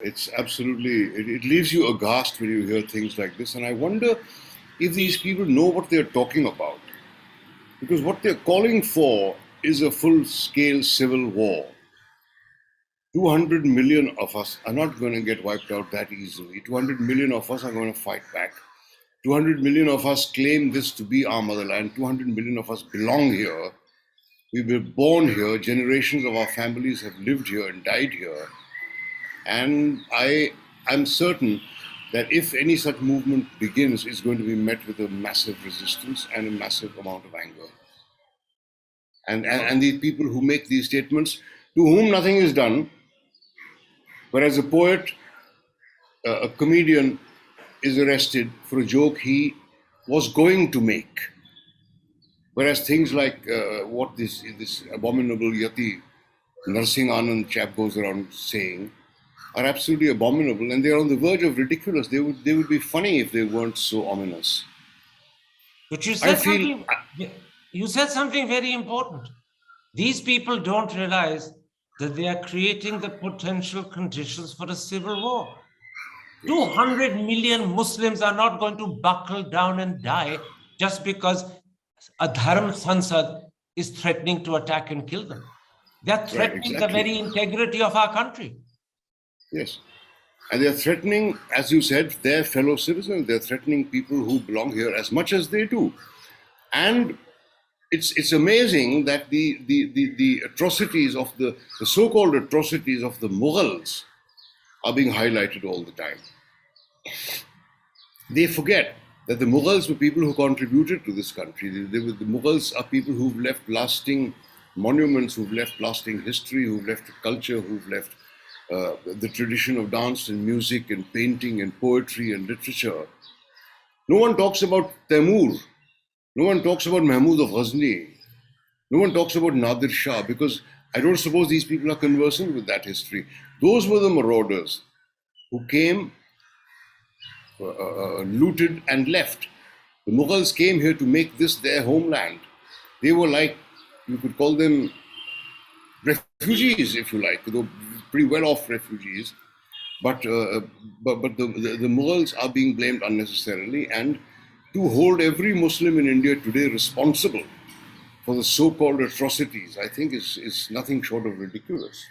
It's absolutely, it leaves you aghast when you hear things like this. And I wonder if these people know what they're talking about. Because what they're calling for is a full-scale civil war. 200 million of us are not going to get wiped out that easily. 200 million of us are going to fight back. 200 million of us claim this to be our motherland. 200 million of us belong here. We were born here. Generations of our families have lived here and died here. And I'm certain that if any such movement begins, it's going to be met with a massive resistance and a massive amount of anger. And these people who make these statements, to whom nothing is done, whereas a poet, a comedian is arrested for a joke he was going to make. Whereas things like what this abominable Yati Narsingh Anand chap goes around saying are absolutely abominable, and they're on the verge of ridiculous. They would be funny if they weren't so ominous. But you said something very important. These people don't realize that they are creating the potential conditions for a civil war. 200 million Muslims are not going to buckle down and die just because a Dharm Sansad is threatening to attack and kill them. They are threatening the very integrity of our country. Yes. And they're threatening, as you said, their fellow citizens. They're threatening people who belong here as much as they do. And it's amazing that the atrocities of the so-called atrocities of the Mughals are being highlighted all the time. They forget that the Mughals were people who contributed to this country. The Mughals are people who've left lasting monuments, who've left lasting history, who've left a culture, who've left the tradition of dance and music and painting and poetry and literature. No one talks about Taimur. No one talks about Mahmud of Ghazni. No one talks about Nadir Shah, because I don't suppose these people are conversant with that history. Those were the marauders who came, looted and left. The Mughals came here to make this their homeland. They were like, you could call them refugees, if you like. They were pretty well-off refugees. But the Mughals are being blamed unnecessarily, and to hold every Muslim in India today responsible for the so-called atrocities, I think is nothing short of ridiculous.